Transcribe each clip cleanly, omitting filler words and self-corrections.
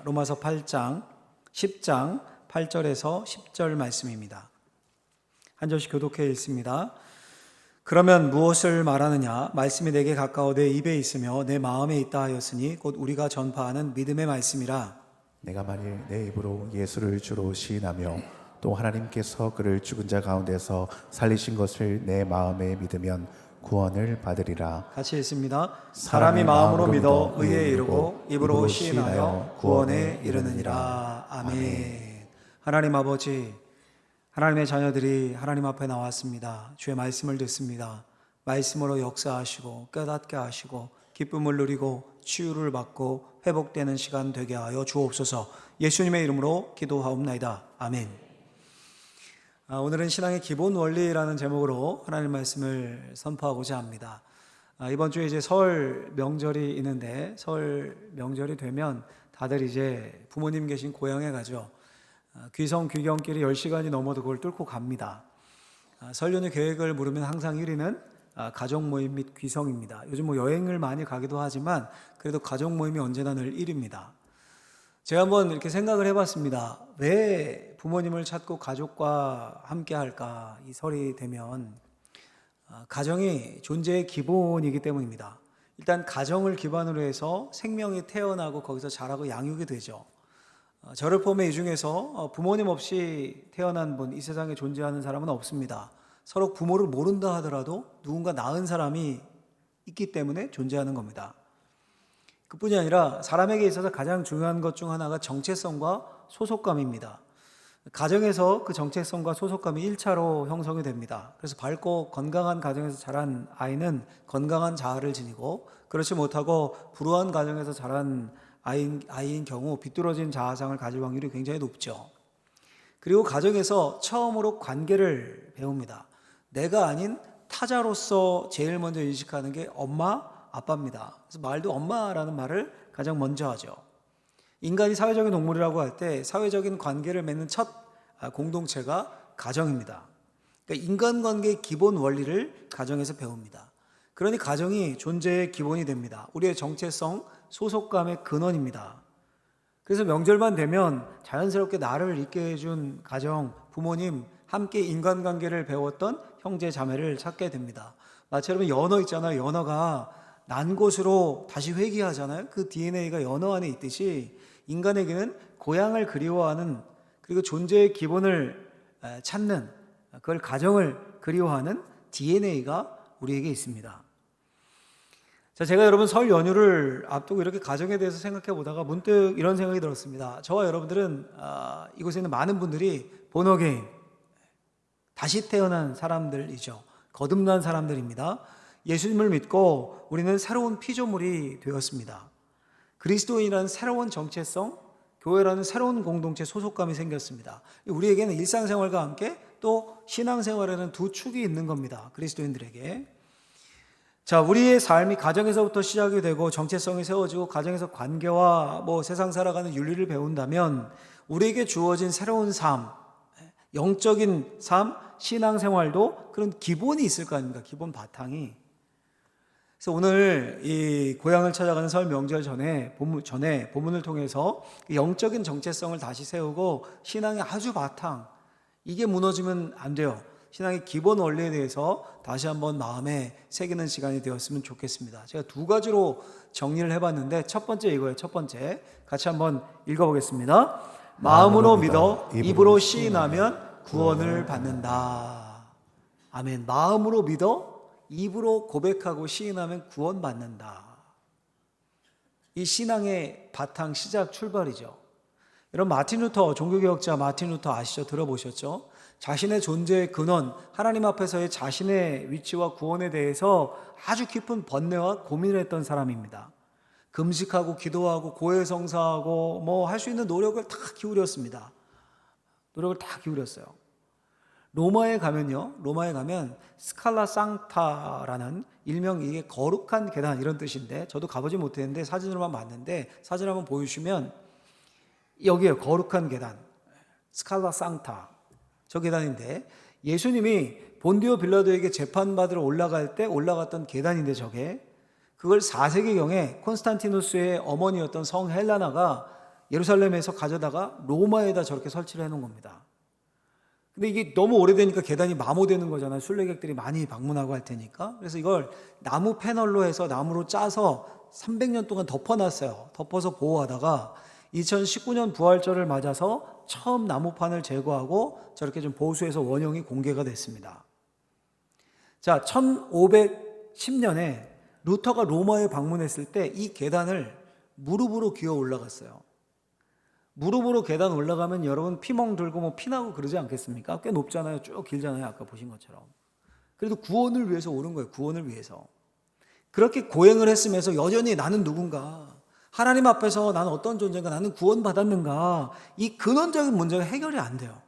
로마서 8장 10장 8절에서 10절 말씀입니다. 한 절씩 교독해 읽습니다. 그러면 무엇을 말하느냐? 말씀이 내게 가까워 내 입에 있으며 내 마음에 있다 하였으니 곧 우리가 전파하는 믿음의 말씀이라. 내가 만일 내 입으로 예수를 주로 시인하며 또 하나님께서 그를 죽은 자 가운데서 살리신 것을 내 마음에 믿으면 구원을 받으리라. 같이 읽습니다. 사람이 마음으로 믿어 의에 이르고 입으로 시인하여 구원에 이르느니라. 아멘. 하나님 아버지, 하나님의 자녀들이 하나님 앞에 나왔습니다. 주의 말씀을 듣습니다. 말씀으로 역사하시고 깨닫게 하시고 기쁨을 누리고 치유를 받고 회복되는 시간 되게 하여 주옵소서. 예수님의 이름으로 기도하옵나이다. 아멘. 오늘은 신앙의 기본 원리라는 제목으로 하나님 말씀을 선포하고자 합니다. 이번 주에 이제 설 명절이 있는데 설 명절이 되면 다들 이제 부모님 계신 고향에 가죠. 귀성 귀경길이 10시간이 넘어도 그걸 뚫고 갑니다. 설 연휴 계획을 물으면 항상 1위는 가족 모임 및 귀성입니다. 요즘 뭐 여행을 많이 가기도 하지만 그래도 가족 모임이 언제나 늘 1위입니다. 제가 한번 이렇게 생각을 해봤습니다. 왜 부모님을 찾고 가족과 함께 할까? 이 설이 되면 가정이 존재의 기본이기 때문입니다. 일단 가정을 기반으로 해서 생명이 태어나고 거기서 자라고 양육이 되죠. 저를 포함해 이 중에서 부모님 없이 태어난 분, 이 세상에 존재하는 사람은 없습니다. 서로 부모를 모른다 하더라도 누군가 낳은 사람이 있기 때문에 존재하는 겁니다. 그뿐이 아니라 사람에게 있어서 가장 중요한 것 중 하나가 정체성과 소속감입니다. 가정에서 그 정체성과 소속감이 1차로 형성이 됩니다. 그래서 밝고 건강한 가정에서 자란 아이는 건강한 자아를 지니고, 그렇지 못하고 불우한 가정에서 자란 아이인 경우 비뚤어진 자아상을 가질 확률이 굉장히 높죠. 그리고 가정에서 처음으로 관계를 배웁니다. 내가 아닌 타자로서 제일 먼저 인식하는 게 엄마, 아빠입니다. 그래서 말도 엄마라는 말을 가장 먼저 하죠. 인간이 사회적인 동물이라고 할 때 사회적인 관계를 맺는 첫 공동체가 가정입니다. 그러니까 인간관계의 기본 원리를 가정에서 배웁니다. 그러니 가정이 존재의 기본이 됩니다. 우리의 정체성, 소속감의 근원입니다. 그래서 명절만 되면 자연스럽게 나를 있게 해준 가정, 부모님, 함께 인간관계를 배웠던 형제, 자매를 찾게 됩니다. 마치 여러분 연어 있잖아요. 연어가 난 곳으로 다시 회귀하잖아요. 그 DNA가 연어 안에 있듯이 인간에게는 고향을 그리워하는, 그리고 존재의 기본을 찾는, 그걸 가정을 그리워하는 DNA가 우리에게 있습니다. 자, 제가 여러분 설 연휴를 앞두고 이렇게 가정에 대해서 생각해 보다가 문득 이런 생각이 들었습니다. 저와 여러분들은 이곳에 있는 많은 분들이 born again, 다시 태어난 사람들이죠. 거듭난 사람들입니다. 예수님을 믿고 우리는 새로운 피조물이 되었습니다. 그리스도인이라는 새로운 정체성, 교회라는 새로운 공동체 소속감이 생겼습니다. 우리에게는 일상생활과 함께 또 신앙생활에는 두 축이 있는 겁니다. 그리스도인들에게. 자, 우리의 삶이 가정에서부터 시작이 되고 정체성이 세워지고 가정에서 관계와 세상 살아가는 윤리를 배운다면 우리에게 주어진 새로운 삶, 영적인 삶, 신앙생활도 그런 기본이 있을 거 아닙니까? 기본 바탕이. 그래서 오늘 이 고향을 찾아가는 설 명절 전에 본문을 통해서 영적인 정체성을 다시 세우고 신앙의 아주 바탕, 이게 무너지면 안 돼요. 신앙의 기본 원리에 대해서 다시 한번 마음에 새기는 시간이 되었으면 좋겠습니다. 제가 두 가지로 정리를 해봤는데 첫 번째 이거예요. 첫 번째 같이 한번 읽어보겠습니다. 마음으로 믿어 입으로 시인하면 구원을 받는다. 아멘. 마음으로 믿어 입으로 고백하고 시인하면 구원받는다. 이 신앙의 바탕, 시작, 출발이죠. 여러분 마틴 루터, 종교개혁자 마틴 루터 아시죠? 들어보셨죠? 자신의 존재의 근원, 하나님 앞에서의 자신의 위치와 구원에 대해서 아주 깊은 번뇌와 고민을 했던 사람입니다. 금식하고 기도하고 고해성사하고 할 수 있는 노력을 다 기울였습니다. 노력을 다 기울였어요. 로마에 가면 스칼라 상타라는 일명 이게 거룩한 계단 이런 뜻인데, 저도 가보지 못했는데 사진으로만 봤는데 사진 한번 보여주시면 여기에요. 거룩한 계단, 스칼라 상타, 저 계단인데 예수님이 본디오 빌라도에게 재판받으러 올라갈 때 올라갔던 계단인데 그걸 4세기경에 콘스탄티누스의 어머니였던 성 헬라나가 예루살렘에서 가져다가 로마에다 저렇게 설치를 해놓은 겁니다. 근데 이게 너무 오래되니까 계단이 마모되는 거잖아요. 순례객들이 많이 방문하고 할 테니까. 그래서 이걸 나무 패널로 해서 나무로 짜서 300년 동안 덮어놨어요. 덮어서 보호하다가 2019년 부활절을 맞아서 처음 나무판을 제거하고 저렇게 좀 보수해서 원형이 공개가 됐습니다. 자, 1510년에 루터가 로마에 방문했을 때 이 계단을 무릎으로 기어 올라갔어요. 무릎으로 계단 올라가면 여러분 피멍 들고 뭐 피나고 그러지 않겠습니까? 꽤 높잖아요. 쭉 길잖아요. 아까 보신 것처럼. 그래도 구원을 위해서 오른 거예요. 구원을 위해서. 그렇게 고행을 했으면서 여전히 나는 누군가, 하나님 앞에서 나는 어떤 존재인가, 나는 구원받았는가, 이 근원적인 문제가 해결이 안 돼요.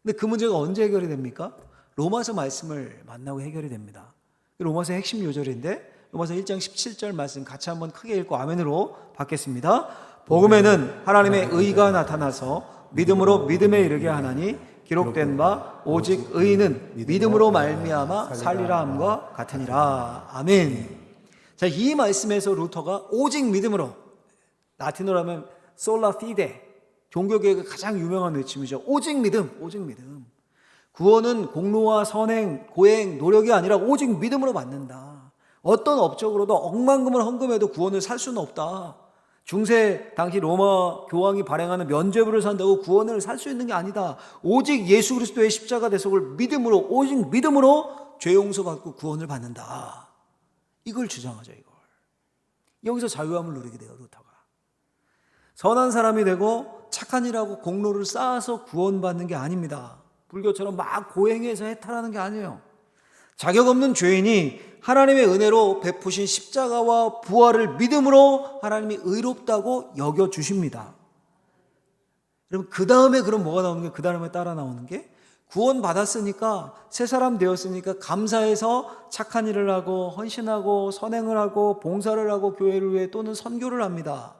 근데 그 문제가 언제 해결이 됩니까? 로마서 말씀을 만나고 해결이 됩니다. 로마서의 핵심 요절인데 로마서 1장 17절 말씀 같이 한번 크게 읽고 아멘으로 받겠습니다. 복음에는 하나님의 의가 나타나서 믿음으로 믿음에 이르게 하나니 기록된 바 오직 의인은 믿음으로 말미암아 살리라 함과 같으니라. 아멘. 자, 이 말씀에서 루터가 오직 믿음으로, 라틴어로 하면 솔라 피데, 종교개혁의 가장 유명한 외침이죠. 오직 믿음, 오직 믿음. 구원은 공로와 선행, 고행, 노력이 아니라 오직 믿음으로 받는다. 어떤 업적으로도 억만금을 헌금해도 구원을 살 수는 없다. 중세 당시 로마 교황이 발행하는 면죄부를 산다고 구원을 살 수 있는 게 아니다. 오직 예수 그리스도의 십자가 대속을 믿음으로, 오직 믿음으로 죄 용서받고 구원을 받는다. 이걸 주장하죠. 이걸. 여기서 자유함을 누리게 돼요. 루터가. 선한 사람이 되고 착한 일하고 공로를 쌓아서 구원받는 게 아닙니다. 불교처럼 막 고행해서 해탈하는 게 아니에요. 자격 없는 죄인이 하나님의 은혜로 베푸신 십자가와 부활을 믿음으로 하나님이 의롭다고 여겨주십니다. 여러분, 그 다음에 그럼 뭐가 나오는 게, 그 다음에 따라 나오는 게, 구원 받았으니까, 새 사람 되었으니까 감사해서 착한 일을 하고 헌신하고 선행을 하고 봉사를 하고 교회를 위해 또는 선교를 합니다.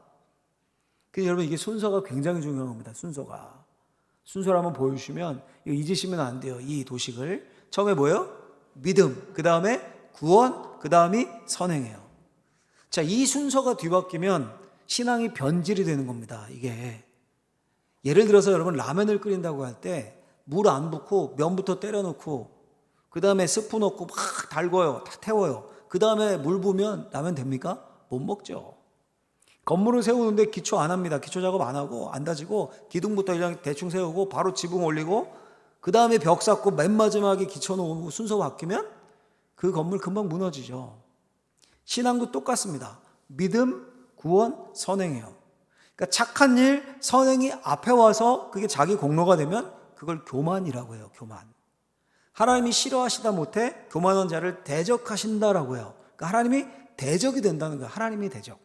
근데 여러분, 이게 순서가 굉장히 중요한 겁니다. 순서를 한번 보여주시면 이거 잊으시면 안 돼요. 이 도식을. 처음에 뭐예요? 믿음, 그 다음에 구원, 그 다음이 선행이에요. 자, 이 순서가 뒤바뀌면 신앙이 변질이 되는 겁니다. 이게 예를 들어서 여러분 라면을 끓인다고 할 때 물 안 붓고 면부터 때려 넣고 그 다음에 스프 넣고 막 달궈요. 다 태워요. 그 다음에 물 부으면 라면 됩니까? 못 먹죠. 건물을 세우는데 기초 안 합니다. 기초 작업 안 하고 안 다지고 기둥부터 그냥 대충 세우고 바로 지붕 올리고 그 다음에 벽 쌓고 맨 마지막에 기초 놓고 순서 바뀌면 그 건물 금방 무너지죠. 신앙도 똑같습니다. 믿음, 구원, 선행이에요. 그러니까 착한 일, 선행이 앞에 와서 그게 자기 공로가 되면 그걸 교만이라고 해요. 교만. 하나님이 싫어하시다 못해 교만한 자를 대적하신다라고 해요. 그러니까 하나님이 대적이 된다는 거예요. 하나님이 대적.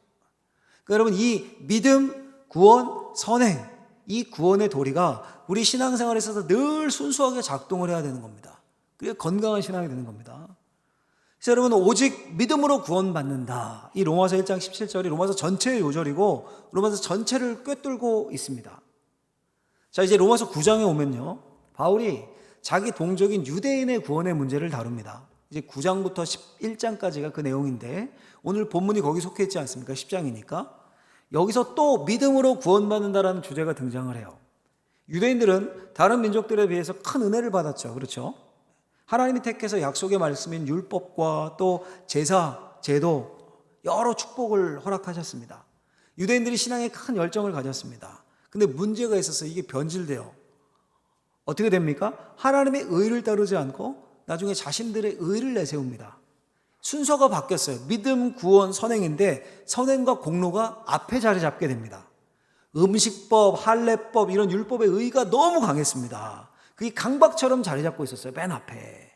그러니까 여러분, 이 믿음, 구원, 선행, 이 구원의 도리가 우리 신앙생활에 있어서 늘 순수하게 작동을 해야 되는 겁니다. 그게 건강한 신앙이 되는 겁니다. 그래서 여러분, 오직 믿음으로 구원받는다. 이 로마서 1장 17절이 로마서 전체의 요절이고 로마서 전체를 꿰뚫고 있습니다. 자, 이제 로마서 9장에 오면요, 바울이 자기 동족인 유대인의 구원의 문제를 다룹니다. 이제 9장부터 11장까지가 그 내용인데 오늘 본문이 거기 속해 있지 않습니까? 10장이니까. 여기서 또 믿음으로 구원받는다라는 주제가 등장을 해요. 유대인들은 다른 민족들에 비해서 큰 은혜를 받았죠. 그렇죠? 하나님이 택해서 약속의 말씀인 율법과 또 제사, 제도, 여러 축복을 허락하셨습니다. 유대인들이 신앙에 큰 열정을 가졌습니다. 근데 문제가 있어서 이게 변질돼요. 어떻게 됩니까? 하나님의 의를 따르지 않고 나중에 자신들의 의를 내세웁니다. 순서가 바뀌었어요. 믿음, 구원, 선행인데 선행과 공로가 앞에 자리 잡게 됩니다. 음식법, 할례법, 이런 율법의 의가 너무 강했습니다. 그게 강박처럼 자리 잡고 있었어요. 맨 앞에.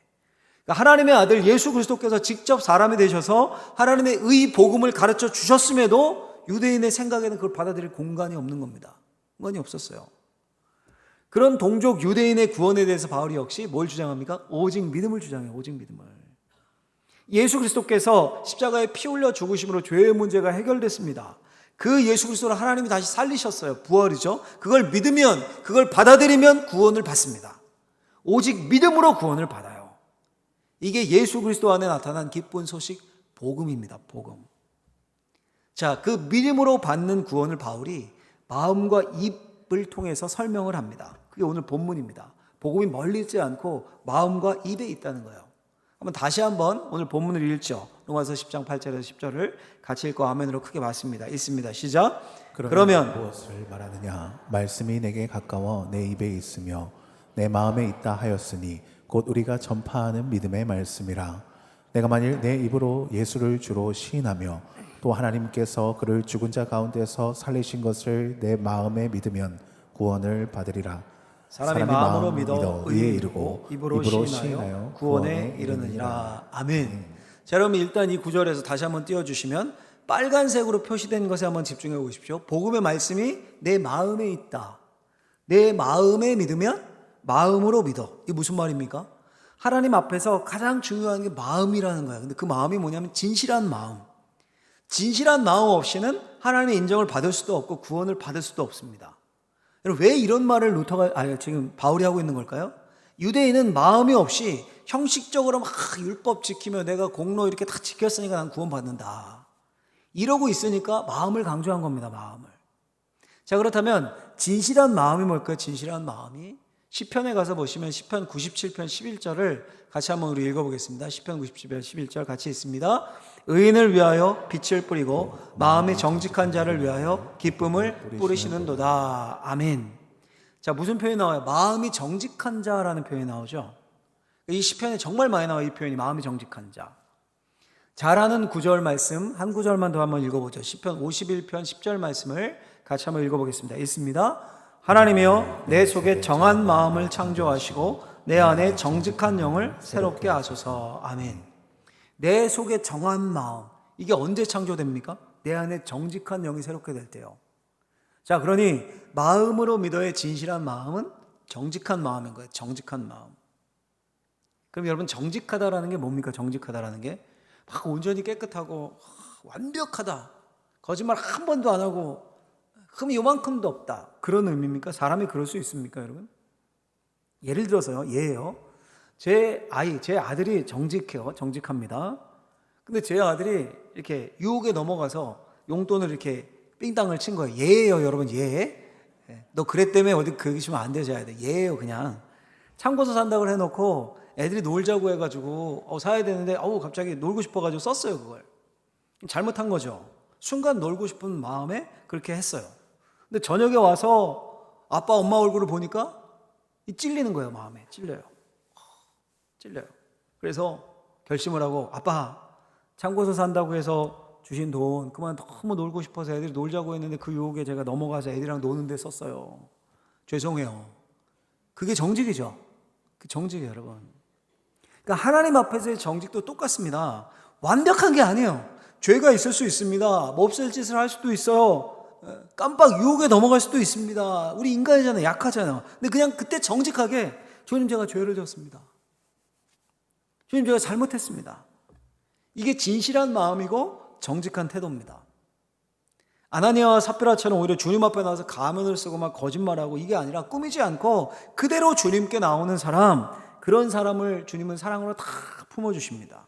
그러니까 하나님의 아들 예수 그리스도께서 직접 사람이 되셔서 하나님의 의 복음을 가르쳐 주셨음에도 유대인의 생각에는 그걸 받아들일 공간이 없는 겁니다. 공간이 없었어요. 그런 동족 유대인의 구원에 대해서 바울이 역시 뭘 주장합니까? 오직 믿음을 주장해요. 오직 믿음을. 예수 그리스도께서 십자가에 피 흘려 죽으심으로 죄의 문제가 해결됐습니다. 그 예수 그리스도를 하나님이 다시 살리셨어요. 부활이죠. 그걸 믿으면, 그걸 받아들이면 구원을 받습니다. 오직 믿음으로 구원을 받아요. 이게 예수 그리스도 안에 나타난 기쁜 소식, 복음입니다. 복음. 자, 그 믿음으로 받는 구원을 바울이 마음과 입을 통해서 설명을 합니다. 그게 오늘 본문입니다. 복음이 멀리 있지 않고 마음과 입에 있다는 거예요. 한번 다시 한번 오늘 본문을 읽죠. 로마서 10장 8절에서 10절을 같이 읽고 아멘으로 크게 받습니다. 읽습니다. 시작. 그러면 무엇을 말하느냐? 말씀이 내게 가까워 내 입에 있으며 내 마음에 있다 하였으니 곧 우리가 전파하는 믿음의 말씀이라. 내가 만일 내 입으로 예수를 주로 시인하며 또 하나님께서 그를 죽은 자 가운데서 살리신 것을 내 마음에 믿으면 구원을 받으리라. 사람이 마음으로 믿어 의에 이르고 입으로 시인하여 구원에 이르느니라. 아멘. 자, 그럼 일단 이 구절에서 다시 한번 띄워주시면 빨간색으로 표시된 것에 한번 집중해 보십시오. 복음의 말씀이 내 마음에 있다. 내 마음에 믿으면 마음으로 믿어. 이게 무슨 말입니까? 하나님 앞에서 가장 중요한 게 마음이라는 거예요. 근데 그 마음이 뭐냐면 진실한 마음. 진실한 마음 없이는 하나님의 인정을 받을 수도 없고 구원을 받을 수도 없습니다. 여러분, 왜 이런 말을 지금 바울이 하고 있는 걸까요? 유대인은 마음이 없이 형식적으로 막 율법 지키며 내가 공로 이렇게 다 지켰으니까 난 구원받는다. 이러고 있으니까 마음을 강조한 겁니다. 마음을. 자, 그렇다면 진실한 마음이 뭘까요? 진실한 마음이 시편에 가서 보시면 시편 97편 11절을 같이 한번 우리 읽어보겠습니다. 시편 97편 11절 같이 있습니다. 의인을 위하여 빛을 뿌리고 마음이 정직한 자를 위하여 기쁨을 뿌리시는도다. 아멘. 자, 무슨 표현이 나와요? 마음이 정직한 자라는 표현이 나오죠. 이 시편에 정말 많이 나와요. 이 표현이 마음이 정직한 자. 자라는 구절 말씀 한 구절만 더 한번 읽어보죠. 시편 51편 10절 말씀을 같이 한번 읽어보겠습니다. 읽습니다. 하나님이여 내 속에 정한 마음을 창조하시고 내 안에 정직한 영을 새롭게 하소서. 아멘. 내 속에 정한 마음, 이게 언제 창조됩니까? 내 안에 정직한 영이 새롭게 될 때요. 자, 그러니 마음으로 믿어의 진실한 마음은 정직한 마음인 거예요. 정직한 마음. 그럼 여러분, 정직하다라는 게 뭡니까? 정직하다라는 게 막 온전히 깨끗하고 완벽하다, 거짓말 한 번도 안 하고 흠이 요만큼도 없다, 그런 의미입니까? 사람이 그럴 수 있습니까, 여러분? 예를 들어서요, 예예요. 제 아들이 정직해요. 정직합니다. 근데 제 아들이 이렇게 유혹에 넘어가서 용돈을 이렇게 삥땅을 친 거예요. 예예요, 여러분. 예. 너 그랬다며 어디 그 얘기 주면 안 되지. 예예요, 그냥. 참고서 산다고 해놓고 애들이 놀자고 해가지고 사야 되는데 갑자기 놀고 싶어가지고 썼어요, 그걸. 잘못한 거죠. 순간 놀고 싶은 마음에 그렇게 했어요. 근데 저녁에 와서 아빠 엄마 얼굴을 보니까 찔리는 거예요. 마음에 찔려요. 그래서 결심을 하고, 아빠 참고서 산다고 해서 주신 돈 그만 너무 놀고 싶어서 애들이 놀자고 했는데 그 유혹에 제가 넘어가서 애들이랑 노는데 썼어요. 죄송해요. 그게 정직이죠. 그 정직이에요, 여러분. 그러니까 하나님 앞에서의 정직도 똑같습니다. 완벽한 게 아니에요. 죄가 있을 수 있습니다. 몹쓸 짓을 할 수도 있어요. 깜빡 유혹에 넘어갈 수도 있습니다. 우리 인간이잖아요. 약하잖아요. 근데 그냥 그때 정직하게, 주님 제가 죄를 졌습니다. 주님 제가 잘못했습니다. 이게 진실한 마음이고 정직한 태도입니다. 아나니아와 삽비라처럼 오히려 주님 앞에 나와서 가면을 쓰고 막 거짓말하고 이게 아니라 꾸미지 않고 그대로 주님께 나오는 사람, 그런 사람을 주님은 사랑으로 다 품어주십니다.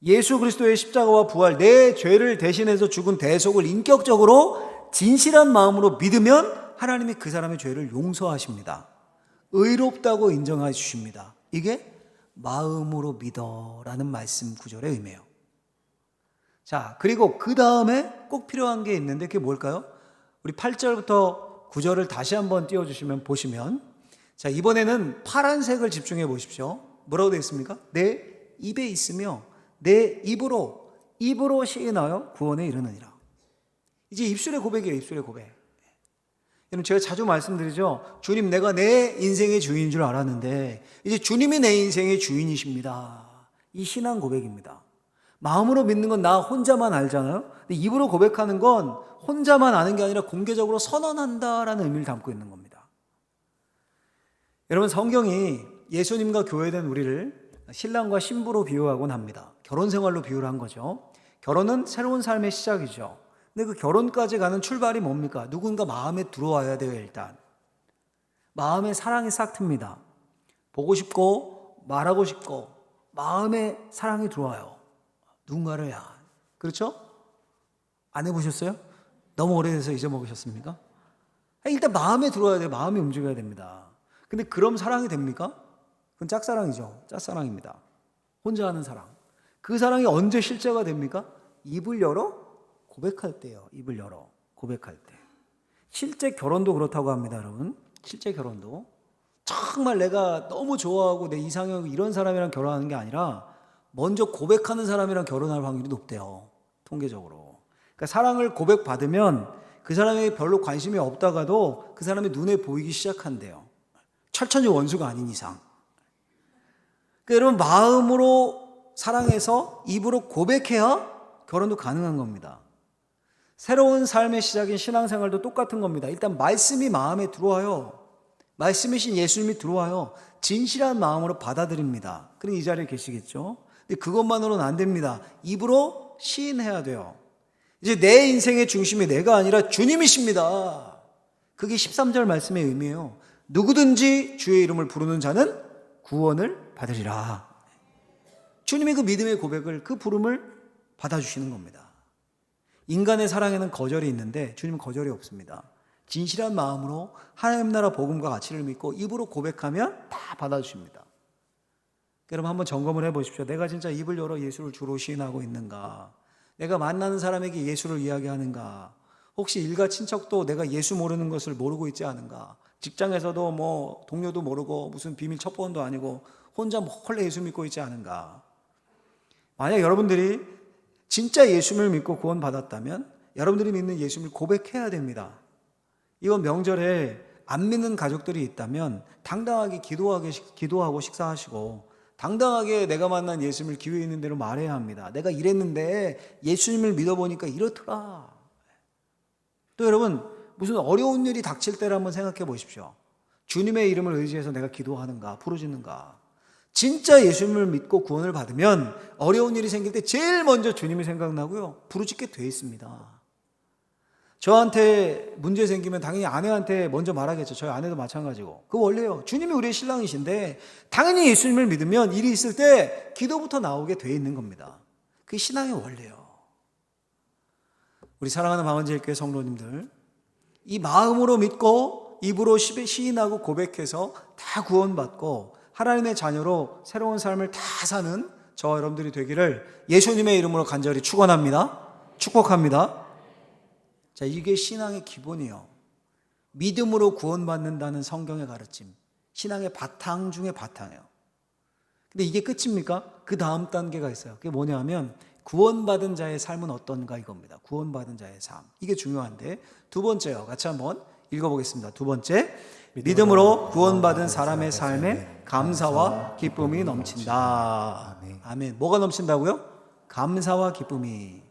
예수 그리스도의 십자가와 부활, 내 죄를 대신해서 죽은 대속을 인격적으로 진실한 마음으로 믿으면 하나님이 그 사람의 죄를 용서하십니다. 의롭다고 인정해 주십니다. 이게 마음으로 믿어라는 말씀 구절의 의미예요. 자, 그리고 그 다음에 꼭 필요한 게 있는데 그게 뭘까요? 우리 8절부터 9절을 다시 한번 띄워주시면 보시면, 자, 이번에는 파란색을 집중해 보십시오. 뭐라고 되어 있습니까? 내 입에 있으며 내 입으로 시인하여 구원에 이르느니라. 이제 입술의 고백이에요. 입술의 고백. 여러분, 제가 자주 말씀드리죠. 주님, 내가 내 인생의 주인인 줄 알았는데 이제 주님이 내 인생의 주인이십니다. 이 신앙 고백입니다. 마음으로 믿는 건 나 혼자만 알잖아요. 근데 입으로 고백하는 건 혼자만 아는 게 아니라 공개적으로 선언한다라는 의미를 담고 있는 겁니다. 여러분, 성경이 예수님과 교회된 우리를 신랑과 신부로 비유하곤 합니다. 결혼 생활로 비유를 한 거죠. 결혼은 새로운 삶의 시작이죠. 근데 그 결혼까지 가는 출발이 뭡니까? 누군가 마음에 들어와야 돼요. 일단 마음에 사랑이 싹 틉니다. 보고 싶고 말하고 싶고 마음에 사랑이 들어와요. 누군가를. 그렇죠? 안 해보셨어요? 너무 오래돼서 잊어먹으셨습니까? 일단 마음에 들어야 돼요. 마음이 움직여야 됩니다. 근데 그럼 사랑이 됩니까? 그건 짝사랑이죠. 짝사랑입니다. 혼자 하는 사랑. 그 사랑이 언제 실제가 됩니까? 입을 열어 고백할 때요. 입을 열어 고백할 때. 실제 결혼도 그렇다고 합니다, 여러분. 실제 결혼도 정말 내가 너무 좋아하고 내 이상형 이런 사람이랑 결혼하는 게 아니라 먼저 고백하는 사람이랑 결혼할 확률이 높대요. 통계적으로. 그러니까 사랑을 고백받으면 그 사람에게 별로 관심이 없다가도 그 사람이 눈에 보이기 시작한대요. 철천지 원수가 아닌 이상. 그러니까 여러분 마음으로 사랑해서 입으로 고백해야 결혼도 가능한 겁니다. 새로운 삶의 시작인 신앙생활도 똑같은 겁니다. 일단 말씀이 마음에 들어와요. 말씀이신 예수님이 들어와요. 진실한 마음으로 받아들입니다. 그럼 이 자리에 계시겠죠? 근데 그것만으로는 안 됩니다. 입으로 시인해야 돼요. 이제 내 인생의 중심이 내가 아니라 주님이십니다. 그게 13절 말씀의 의미예요. 누구든지 주의 이름을 부르는 자는 구원을 받으리라. 주님이 그 믿음의 고백을, 그 부름을 받아주시는 겁니다. 인간의 사랑에는 거절이 있는데 주님은 거절이 없습니다. 진실한 마음으로 하나님 나라 복음과 가치를 믿고 입으로 고백하면 다 받아주십니다. 여러분 한번 점검을 해보십시오. 내가 진짜 입을 열어 예수를 주로 시인하고 있는가? 내가 만나는 사람에게 예수를 이야기하는가? 혹시 일가 친척도 내가 예수 모르는 것을 모르고 있지 않은가? 직장에서도 뭐 동료도 모르고 무슨 비밀 첩보원도 아니고 혼자 몰래 예수 믿고 있지 않은가? 만약 여러분들이 진짜 예수를 믿고 구원 받았다면 여러분들이 믿는 예수를 고백해야 됩니다. 이번 명절에 안 믿는 가족들이 있다면 당당하게 기도하고 식사하시고 당당하게 내가 만난 예수님을 기회 있는 대로 말해야 합니다. 내가 이랬는데 예수님을 믿어보니까 이렇더라. 또 여러분 무슨 어려운 일이 닥칠 때를 한번 생각해 보십시오. 주님의 이름을 의지해서 내가 기도하는가 부르짖는가. 진짜 예수님을 믿고 구원을 받으면 어려운 일이 생길 때 제일 먼저 주님이 생각나고요. 부르짖게 돼 있습니다. 저한테 문제 생기면 당연히 아내한테 먼저 말하겠죠. 저희 아내도 마찬가지고. 그 원래요. 주님이 우리의 신랑이신데 당연히 예수님을 믿으면 일이 있을 때 기도부터 나오게 돼 있는 겁니다. 그게 신앙의 원래요. 우리 사랑하는 방언제일교회 성도님들, 이 마음으로 믿고 입으로 시인하고 고백해서 다 구원받고 하나님의 자녀로 새로운 삶을 다 사는 저와 여러분들이 되기를 예수님의 이름으로 간절히 축원합니다. 축복합니다. 자, 이게 신앙의 기본이에요. 믿음으로 구원받는다는 성경의 가르침. 신앙의 바탕 중에 바탕이에요. 근데 이게 끝입니까? 그 다음 단계가 있어요. 그게 뭐냐면 구원받은 자의 삶은 어떤가 이겁니다. 구원받은 자의 삶. 이게 중요한데 두 번째요. 같이 한번 읽어보겠습니다. 두 번째, 믿음으로 구원받은 사람의 삶에 감사와 기쁨이 넘친다. 아멘. 뭐가 넘친다고요? 감사와 기쁨이.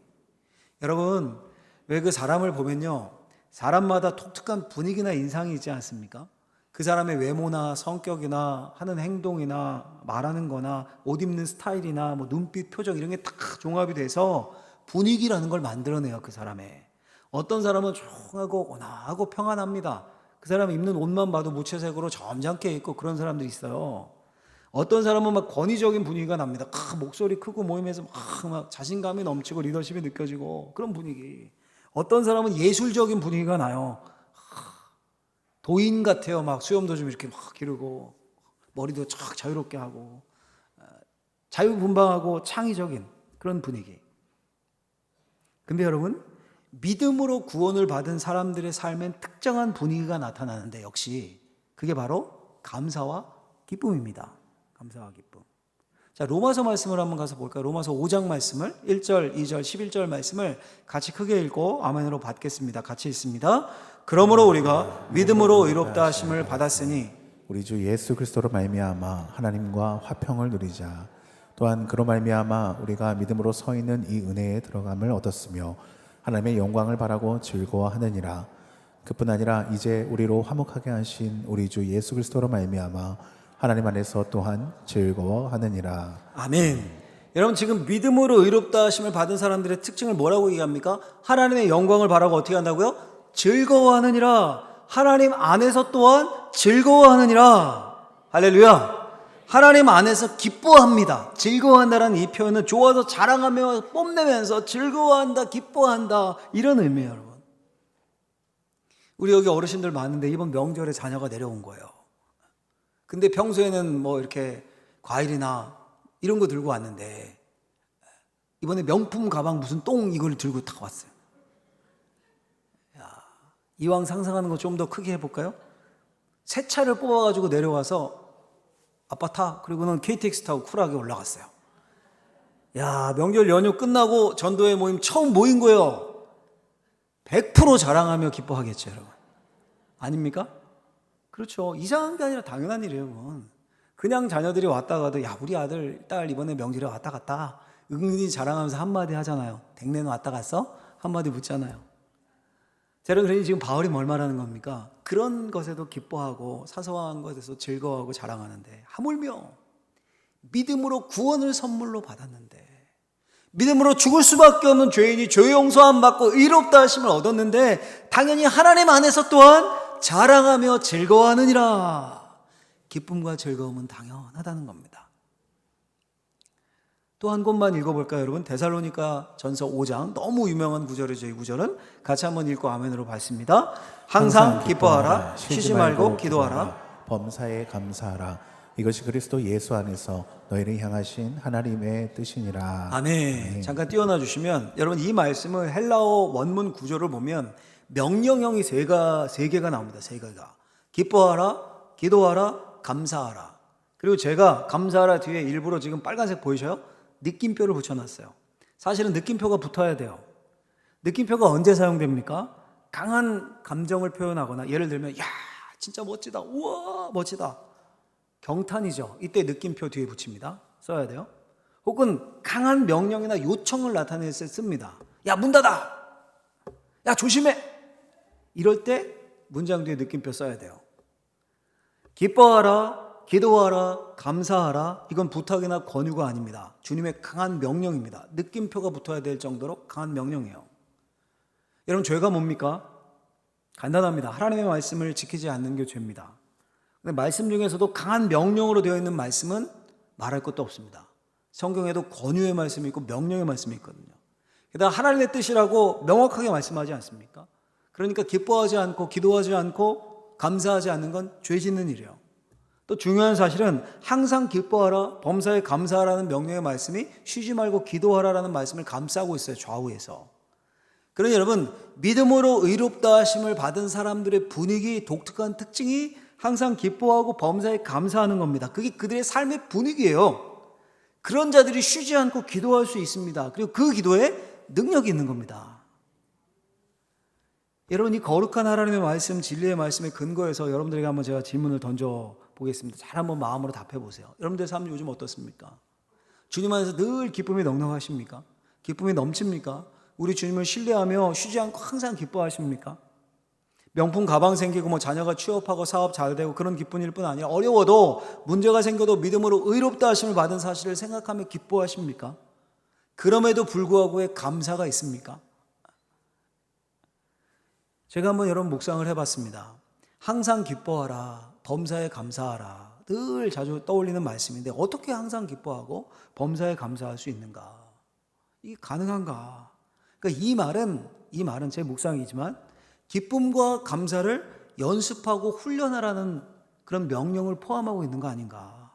여러분 왜 그 사람을 보면요, 사람마다 독특한 분위기나 인상이 있지 않습니까? 그 사람의 외모나 성격이나 하는 행동이나 말하는 거나 옷 입는 스타일이나 뭐 눈빛, 표정 이런 게 다 종합이 돼서 분위기라는 걸 만들어내요. 그 사람의. 어떤 사람은 조용하고 온화하고 평안합니다. 그 사람 입는 옷만 봐도 무채색으로 점잖게 입고 그런 사람들이 있어요. 어떤 사람은 막 권위적인 분위기가 납니다. 목소리 크고 모임에서 막 자신감이 넘치고 리더십이 느껴지고 그런 분위기. 어떤 사람은 예술적인 분위기가 나요. 도인 같아요. 막 수염도 좀 이렇게 막 기르고 머리도 쫙 자유롭게 하고 자유분방하고 창의적인 그런 분위기. 근데 여러분 믿음으로 구원을 받은 사람들의 삶엔 특정한 분위기가 나타나는데 역시 그게 바로 감사와 기쁨입니다. 감사와 기쁨. 자, 로마서 말씀을 한번 가서 볼까요? 로마서 5장 말씀을 1절, 2절, 11절 말씀을 같이 크게 읽고 아멘으로 받겠습니다. 같이 읽습니다. 그러므로 우리가 믿음으로 의롭다 하심을 받았으니 우리 주 예수 그리스도로 말미암아 하나님과 화평을 누리자. 또한 그로 말미암아 우리가 믿음으로 서 있는 이 은혜에 들어감을 얻었으며 하나님의 영광을 바라고 즐거워하느니라. 그뿐 아니라 이제 우리로 화목하게 하신 우리 주 예수 그리스도로 말미암아 하나님 안에서 또한 즐거워하느니라. 아멘. 여러분 지금 믿음으로 의롭다 하심을 받은 사람들의 특징을 뭐라고 얘기합니까? 하나님의 영광을 바라고 어떻게 한다고요? 즐거워하느니라. 하나님 안에서 또한 즐거워하느니라. 할렐루야. 하나님 안에서 기뻐합니다. 즐거워한다라는 이 표현은 좋아서 자랑하며 뽐내면서 즐거워한다, 기뻐한다 이런 의미예요. 여러분 우리 여기 어르신들 많은데 이번 명절에 자녀가 내려온 거예요. 근데 평소에는 뭐 이렇게 과일이나 이런 거 들고 왔는데 이번에 명품 가방 무슨 똥 이걸 들고 딱 왔어요. 야, 이왕 상상하는 거 좀 더 크게 해볼까요? 새 차를 뽑아가지고 내려와서 아빠 타. 그리고는 KTX 타고 쿨하게 올라갔어요. 야, 명절 연휴 끝나고 전도회 모임 처음 모인 거예요. 100% 자랑하며 기뻐하겠죠, 여러분. 아닙니까? 그렇죠. 이상한 게 아니라 당연한 일이에요, 그건. 그냥 자녀들이 왔다 가도 야, 우리 아들, 딸 이번에 명절에 왔다 갔다. 은근히 자랑하면서 한마디 하잖아요. 댁내는 왔다 갔어? 한마디 묻잖아요. 자, 여러분, 그러니 지금 바울이 뭘 말하는 겁니까? 그런 것에도 기뻐하고 사소한 것에서 즐거워하고 자랑하는데 하물며 믿음으로 구원을 선물로 받았는데 믿음으로 죽을 수밖에 없는 죄인이 죄 용서함 받고 의롭다 하심을 얻었는데 당연히 하나님 안에서 또한 자랑하며 즐거워하느니라. 기쁨과 즐거움은 당연하다는 겁니다. 또 한 곳만 읽어볼까요, 여러분? 데살로니가 전서 5장 너무 유명한 구절이죠. 이 구절은 같이 한번 읽고 아멘으로 받습니다. 항상 기뻐하라, 쉬지 말고 기도하라, 범사에 감사하라. 이것이 그리스도 예수 안에서 너희를 향하신 하나님의 뜻이니라. 아멘. 잠깐 띄워놔 주시면 여러분 이 말씀을 헬라어 원문 구조를 보면 명령형이 세 개가 나옵니다. 세 개가. 기뻐하라, 기도하라, 감사하라. 그리고 제가 감사하라 뒤에 일부러 지금 빨간색 보이셔요? 느낌표를 붙여놨어요. 사실은 느낌표가 붙어야 돼요. 느낌표가 언제 사용됩니까? 강한 감정을 표현하거나 예를 들면 야 진짜 멋지다, 우와 멋지다, 경탄이죠. 이때 느낌표 뒤에 붙입니다. 써야 돼요. 혹은 강한 명령이나 요청을 나타낼 때 씁니다. 야 문 닫아, 야 조심해, 이럴 때 문장 뒤에 느낌표 써야 돼요. 기뻐하라, 기도하라, 감사하라, 이건 부탁이나 권유가 아닙니다. 주님의 강한 명령입니다. 느낌표가 붙어야 될 정도로 강한 명령이에요. 여러분 죄가 뭡니까? 간단합니다. 하나님의 말씀을 지키지 않는 게 죄입니다. 근데 말씀 중에서도 강한 명령으로 되어 있는 말씀은 말할 것도 없습니다. 성경에도 권유의 말씀이 있고 명령의 말씀이 있거든요. 게다가 하나님의 뜻이라고 명확하게 말씀하지 않습니까? 그러니까 기뻐하지 않고 기도하지 않고 감사하지 않는 건 죄 짓는 일이에요. 또 중요한 사실은 항상 기뻐하라, 범사에 감사하라는 명령의 말씀이 쉬지 말고 기도하라라는 말씀을 감싸고 있어요. 좌우에서. 그러니 여러분 믿음으로 의롭다 하심을 받은 사람들의 분위기, 독특한 특징이 항상 기뻐하고 범사에 감사하는 겁니다. 그게 그들의 삶의 분위기예요. 그런 자들이 쉬지 않고 기도할 수 있습니다. 그리고 그 기도에 능력이 있는 겁니다. 여러분 이 거룩한 하나님의 말씀, 진리의 말씀에 근거해서 여러분들에게 한번 제가 질문을 던져보겠습니다. 잘 한번 마음으로 답해보세요. 여러분들의 삶 요즘 어떻습니까? 주님 안에서 늘 기쁨이 넉넉하십니까? 기쁨이 넘칩니까? 우리 주님을 신뢰하며 쉬지 않고 항상 기뻐하십니까? 명품 가방 생기고 뭐 자녀가 취업하고 사업 잘 되고 그런 기쁜 일뿐 아니라 어려워도 문제가 생겨도 믿음으로 의롭다 하심을 받은 사실을 생각하며 기뻐하십니까? 그럼에도 불구하고의 감사가 있습니까? 제가 한번 여러분 묵상을 해봤습니다. 항상 기뻐하라, 범사에 감사하라, 늘 자주 떠올리는 말씀인데 어떻게 항상 기뻐하고 범사에 감사할 수 있는가? 이게 가능한가? 그러니까 이 말은 제 묵상이지만 기쁨과 감사를 연습하고 훈련하라는 그런 명령을 포함하고 있는 거 아닌가?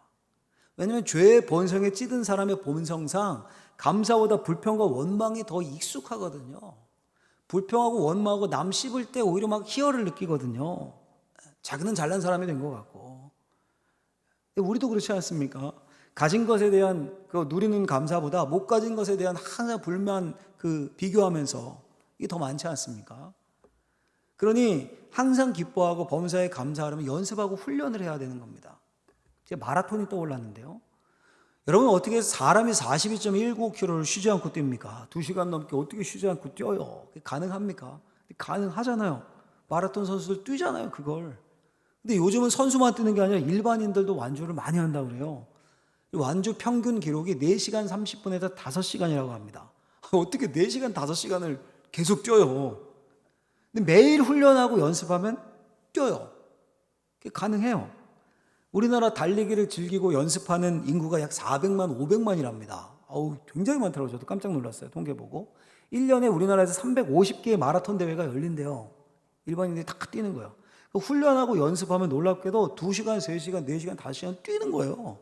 왜냐하면 죄의 본성에 찌든 사람의 본성상 감사보다 불평과 원망이 더 익숙하거든요. 불평하고 원망하고 남 씹을 때 오히려 막 희열을 느끼거든요. 자기는 잘난 사람이 된 것 같고. 우리도 그렇지 않습니까? 가진 것에 대한 그 누리는 감사보다 못 가진 것에 대한 항상 불만 비교하면서 이게 더 많지 않습니까? 그러니 항상 기뻐하고 범사에 감사하려면 연습하고 훈련을 해야 되는 겁니다. 제 마라톤이 떠올랐는데요. 여러분 어떻게 사람이 42.19km를 쉬지 않고 뜁니까? 2시간 넘게 어떻게 쉬지 않고 뛰어요? 그게 가능합니까? 가능하잖아요. 마라톤 선수들 뛰잖아요, 그걸. 근데 요즘은 선수만 뛰는 게 아니라 일반인들도 완주를 많이 한다고 그래요. 완주 평균 기록이 4시간 30분에서 5시간이라고 합니다. 어떻게 4시간 5시간을 계속 뛰어요? 근데 매일 훈련하고 연습하면 뛰어요. 그게 가능해요. 우리나라 달리기를 즐기고 연습하는 인구가 약 400만, 500만이랍니다. 굉장히 많더라고요. 저도 깜짝 놀랐어요. 통계 보고. 1년에 우리나라에서 350개의 마라톤 대회가 열린대요. 일반인들이 다 뛰는 거예요. 훈련하고 연습하면 놀랍게도 2시간, 3시간, 4시간, 5시간 뛰는 거예요.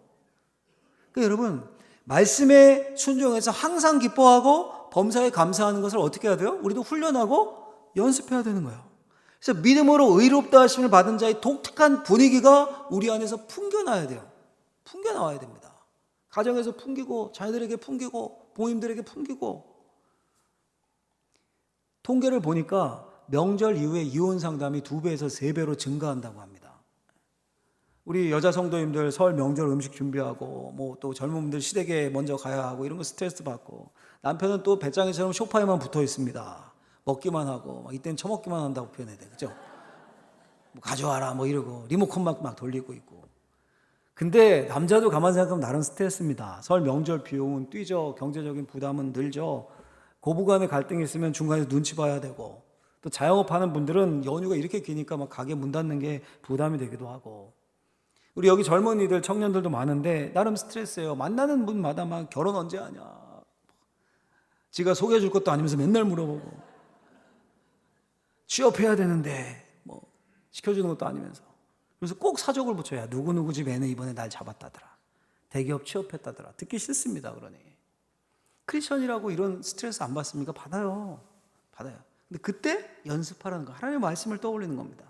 그러니까 여러분, 말씀에 순종해서 항상 기뻐하고 범사에 감사하는 것을 어떻게 해야 돼요? 우리도 훈련하고 연습해야 되는 거예요. 그래서 믿음으로 의롭다 하심을 받은 자의 독특한 분위기가 우리 안에서 풍겨나야 돼요. 풍겨나와야 됩니다. 가정에서 풍기고, 자녀들에게 풍기고, 부모님들에게 풍기고. 통계를 보니까 명절 이후에 이혼 상담이 2배에서 3배로 증가한다고 합니다. 우리 여자 성도님들 설 명절 음식 준비하고, 뭐 또 젊은 분들 시댁에 먼저 가야 하고, 이런 거 스트레스 받고, 남편은 또 배짱이처럼 소파에만 붙어 있습니다. 먹기만 하고, 이때는 처먹기만 한다고 표현해야 돼, 그죠? 뭐 가져와라 뭐 이러고 리모컨 막 돌리고 있고. 근데 남자도 가만 생각하면 나름 스트레스입니다. 설 명절 비용은 뛰죠. 경제적인 부담은 늘죠. 고부간의 갈등이 있으면 중간에서 눈치 봐야 되고, 또 자영업 하는 분들은 연휴가 이렇게 기니까 막 가게 문 닫는 게 부담이 되기도 하고. 우리 여기 젊은이들, 청년들도 많은데 나름 스트레스예요. 만나는 분마다 막 결혼 언제 하냐, 지가 소개해 줄 것도 아니면서 맨날 물어보고, 취업해야 되는데 뭐 시켜주는 것도 아니면서. 그래서 꼭 사족을 붙여야, 누구누구 집 애는 이번에 날 잡았다더라, 대기업 취업했다더라. 듣기 싫습니다. 그러니 크리스천이라고 이런 스트레스 안 받습니까? 받아요. 근데 그때 연습하라는 거, 하나님의 말씀을 떠올리는 겁니다.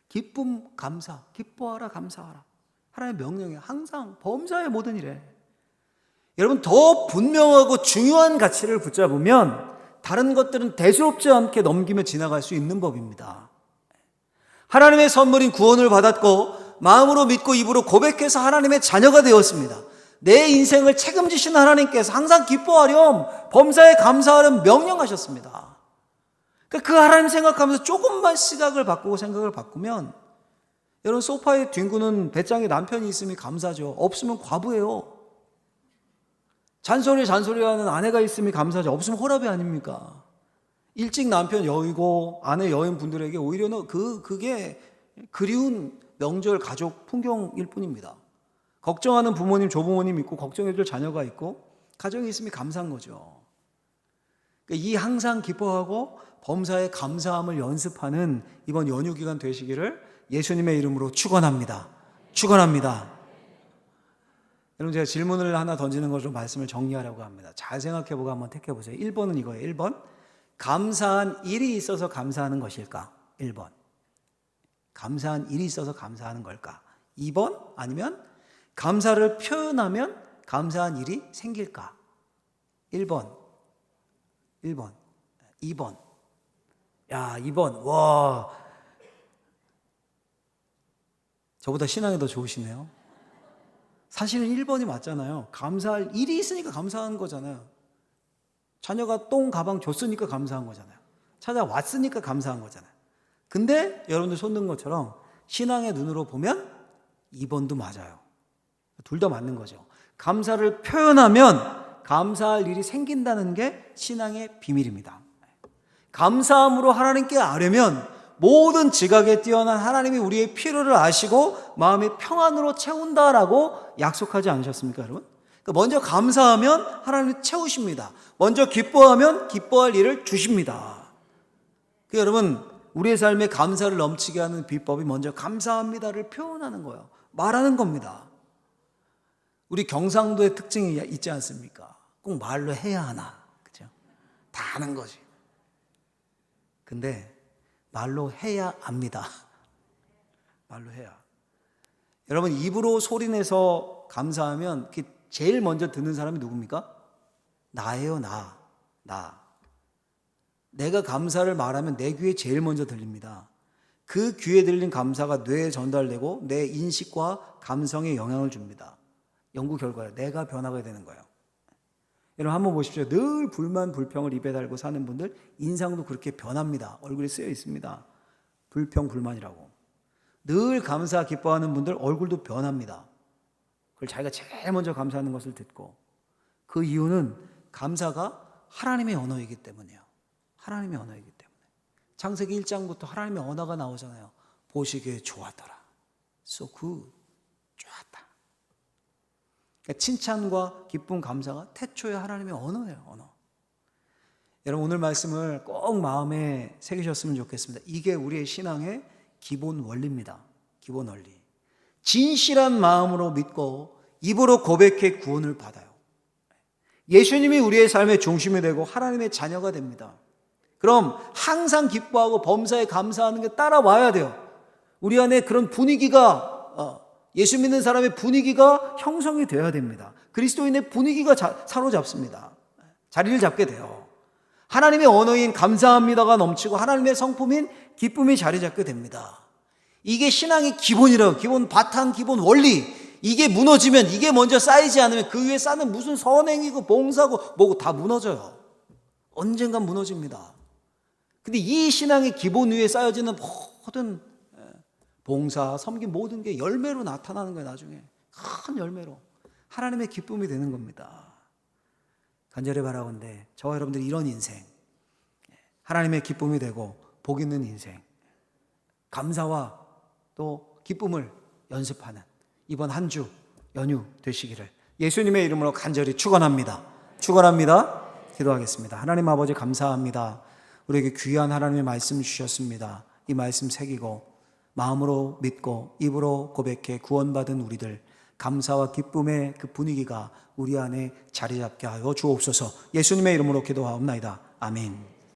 기쁨, 감사, 기뻐하라, 감사하라. 하나님의 명령이에요. 항상 범사의 모든 일에. 여러분, 더 분명하고 중요한 가치를 붙잡으면 다른 것들은 대수롭지 않게 넘기며 지나갈 수 있는 법입니다. 하나님의 선물인 구원을 받았고 마음으로 믿고 입으로 고백해서 하나님의 자녀가 되었습니다. 내 인생을 책임지신 하나님께서 항상 기뻐하렴, 범사에 감사하렴 명령하셨습니다. 그 하나님 생각하면서 조금만 시각을 바꾸고 생각을 바꾸면, 여러분, 소파에 뒹구는 배짱이 남편이 있으면 감사죠. 없으면 과부예요. 잔소리하는 아내가 있으면 감사죠. 없으면 호랍이 아닙니까? 일찍 남편 여의고 아내 여인 분들에게 오히려 그게 그리운 명절 가족 풍경일 뿐입니다. 걱정하는 부모님, 조부모님 있고 걱정해줄 자녀가 있고 가정이 있으면 감사한 거죠. 이 항상 기뻐하고 범사에 감사함을 연습하는 이번 연휴 기간 되시기를 예수님의 이름으로 축원합니다. 여러분, 제가 질문을 하나 던지는 것으로 말씀을 정리하려고 합니다. 잘 생각해보고 한번 택해보세요. 1번은 이거예요. 1번, 감사한 일이 있어서 감사하는 것일까? 1번, 감사한 일이 있어서 감사하는 걸까? 2번, 아니면 감사를 표현하면 감사한 일이 생길까? 1번, 2번. 야, 2번. 와, 저보다 신앙이 더 좋으시네요. 사실은 1번이 맞잖아요. 감사할 일이 있으니까 감사한 거잖아요. 자녀가 똥 가방 줬으니까 감사한 거잖아요. 찾아왔으니까 감사한 거잖아요. 근데 여러분들 손 든 것처럼 신앙의 눈으로 보면 2번도 맞아요. 둘 다 맞는 거죠. 감사를 표현하면 감사할 일이 생긴다는 게 신앙의 비밀입니다. 감사함으로 하나님께 아뢰면 모든 지각에 뛰어난 하나님이 우리의 필요를 아시고 마음의 평안으로 채운다라고 약속하지 않으셨습니까, 여러분? 그러니까 먼저 감사하면 하나님이 채우십니다. 먼저 기뻐하면 기뻐할 일을 주십니다. 그러니까 여러분, 우리의 삶에 감사를 넘치게 하는 비법이 먼저 감사합니다를 표현하는 거예요. 말하는 겁니다. 우리 경상도의 특징이 있지 않습니까? 꼭 말로 해야 하나, 그죠? 다 아는 거지. 근데 말로 해야 압니다. 말로 해야. 여러분, 입으로 소리내서 감사하면 제일 먼저 듣는 사람이 누굽니까? 나예요, 나. 내가 감사를 말하면 내 귀에 제일 먼저 들립니다. 그 귀에 들린 감사가 뇌에 전달되고 내 인식과 감성에 영향을 줍니다. 연구 결과예요. 내가 변화가 되는 거예요. 여러분, 한번 보십시오. 늘 불만, 불평을 입에 달고 사는 분들 인상도 그렇게 변합니다. 얼굴에 쓰여 있습니다. 불평, 불만이라고. 늘 감사, 기뻐하는 분들 얼굴도 변합니다. 그걸 자기가 제일 먼저 감사하는 것을 듣고. 그 이유는 감사가 하나님의 언어이기 때문이에요. 하나님의 언어이기 때문에. 창세기 1장부터 하나님의 언어가 나오잖아요. 보시기에 좋았더라. So good. 좋았다. 그러니까 칭찬과 기쁨, 감사가 태초에 하나님의 언어예요. 언어. 여러분 오늘 말씀을 꼭 마음에 새기셨으면 좋겠습니다. 이게 우리의 신앙의 기본 원리입니다. 기본 원리. 진실한 마음으로 믿고 입으로 고백해 구원을 받아요. 예수님이 우리의 삶의 중심이 되고 하나님의 자녀가 됩니다. 그럼 항상 기뻐하고 범사에 감사하는 게 따라와야 돼요. 우리 안에 그런 분위기가 예수 믿는 사람의 분위기가 형성이 되어야 됩니다. 그리스도인의 분위기가 사로잡습니다. 자리를 잡게 돼요. 하나님의 언어인 감사합니다가 넘치고 하나님의 성품인 기쁨이 자리 잡게 됩니다. 이게 신앙의 기본이라고, 기본 바탕, 기본 원리. 이게 무너지면, 이게 먼저 쌓이지 않으면 그 위에 쌓는 무슨 선행이고 봉사고 뭐고 다 무너져요. 언젠간 무너집니다. 근데 이 신앙의 기본 위에 쌓여지는 모든 봉사, 섬김 모든 게 열매로 나타나는 거예요. 나중에 큰 열매로 하나님의 기쁨이 되는 겁니다. 간절히 바라건대 저와 여러분들이 이런 인생, 하나님의 기쁨이 되고 복 있는 인생, 감사와 또 기쁨을 연습하는 이번 한 주 연휴 되시기를 예수님의 이름으로 간절히 축원합니다. 축원합니다. 기도하겠습니다. 하나님 아버지 감사합니다. 우리에게 귀한 하나님의 말씀 주셨습니다. 이 말씀 새기고 마음으로 믿고 입으로 고백해 구원받은 우리들, 감사와 기쁨의 그 분위기가 우리 안에 자리 잡게 하여 주옵소서. 예수님의 이름으로 기도하옵나이다. 아멘.